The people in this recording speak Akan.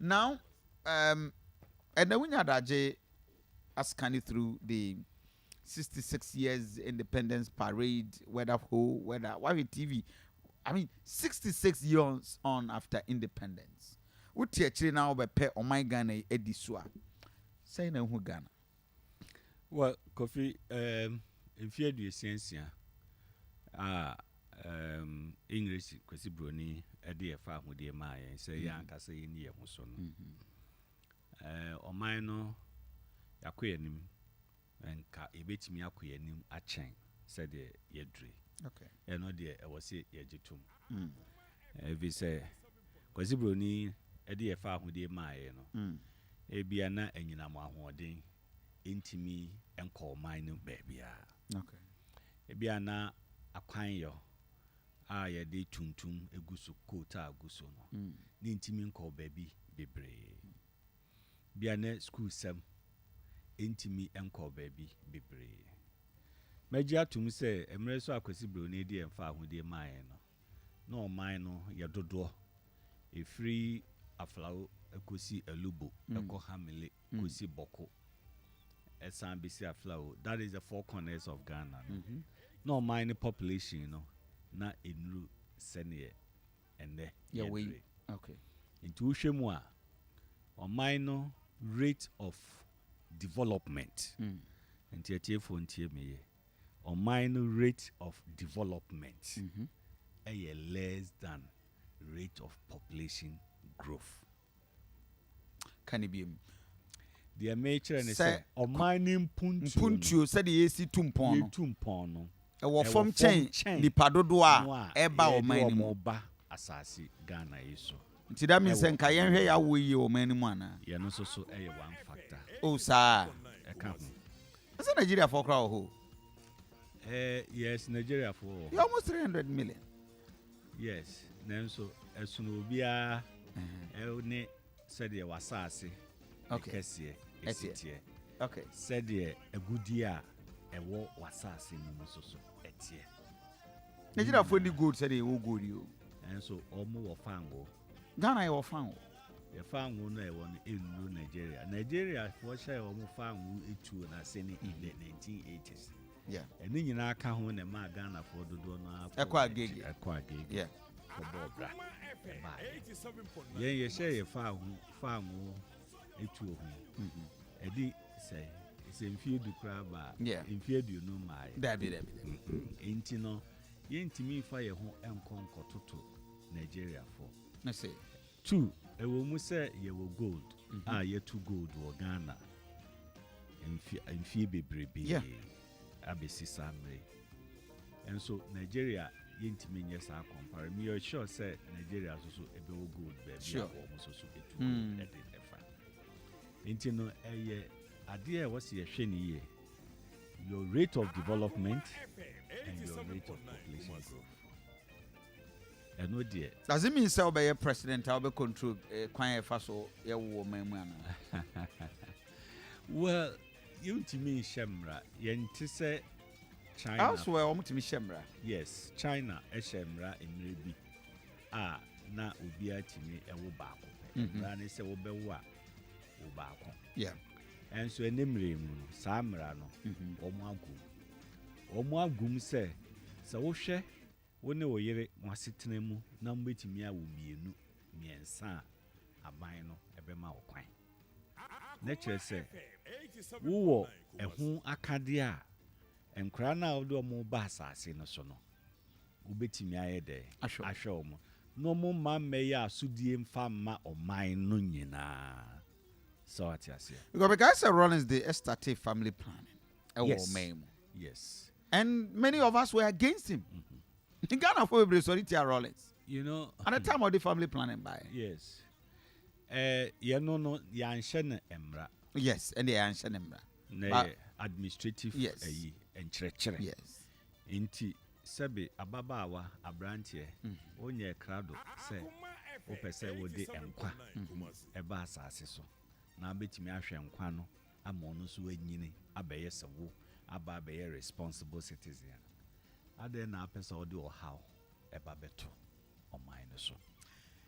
Now, and then when you scanning through the 66 years independence parade, whether why TV. I mean, 66 years on after independence. What actually now be pay on my Ghana edisua. Say na who Ghana. Well, Kofi, if you do sense English kwesi broni ede fa hu de ma yen say yan kasa yin ye ho so no. Oman no yakoyanim enka ebetimi akoyanim achen said de yedre. Okay. Eno de e wose yegitum. Evi say kwesi broni ede fa hu de ma yen no. Ebia na anyinam ahoden intimi enko man no baby. Okay. Ebia na akwan yo ye de tuntum eguso kota aguso no. Ni intimi enko baby bebre. Bia na school sam intimi enko baby bebre. Megia tum say emre so akwasi bro na di emfa ahode man no. No man no ye dodo. E free aflawo ekosi elubo eko hamile kosi boko esan bisi aflawo. That is the four corners of Ghana. No mine population, you know, na enru senior and there. Yeah, we okay. Into Ushemwa, on minor rate of development. And TFO me on minor rate of development. A less than rate of population growth. Can it be? The major and say on mining puntu said the AC tumpono. E wo form chain nipa dodo a eba o man mu ba asase Ghana iso. Nti that means nka yen hwe ya wo yi o man mu ana. Ye no so one factor. Oh sir. E ka ho. Is Nigeria for crowd ho? Yes, Nigeria for. You almost 300 million. Yes. Nanso esuno bia ne said ye wasase. Okay. Okay. Said ye egudia ewo wasase mu so etie. Nigeria for any good said e wo good you. And so omo wo fango. Ghana e wo fango. Ye fango no e won enu Nigeria. Nigeria for share omo fango etu na se in the 1980s. Yeah. And nyina aka ho na ma Ghana for dodo no akwa agege. Yeah. For bobra. Ye share ye fango etu ohu. Edi say it's in few du craba. Yeah. In few du no mai. Dabi. Enti no ye ntimi fa ye ho enkon kototo Nigeria for. Na say 2 e wo mu say ye wo gold. Ye 2 gold wo Ghana. In few bebrebe. Yeah. Abesi samre. And so Nigeria ye ntimi nye sa compare. Me sure say Nigeria so ebe wo gold be sure. So etu Inti no ade was ye hwe ni ye your rate of development and your rate of population growth. And no dear. Does it mean say obey president how be control kwan fa so ye wo man mu ana? Well, you to me shemra yenti say China. Elsewhere omutimi shemra. Yes, China shemra emrebi. Na obi atimi ewo baako. Na ne se wo be wo baako. Yeah. And so enemre mu samra no omo agum se wo hwe wo ne wo yere wasetena mu na mbetimi a wo mienu miensa aban no ebema wo kwan na kire se wo ehu akade a enkra na wo do mo ba asase no so no wo betimi ayede ahwe wo mo no mo ma meya asudie mfa ma oman no nyina. So because Rollins the estate family planning. Yes. And many of us were against him. In Ghana for Rollins. You know, at the time of the family planning by. Yes. No yanshen emra. Yes, and the yanshen emra. Administrative and treachery. Yes. Inti sebe ababawa abrantie onye krado se opese wodi enkwa eba asase so. Na betimi ahwe nkwa no amono so anyini abeye sewo aba abeye responsible citizen ade na apesa odi o how eba beto o mine so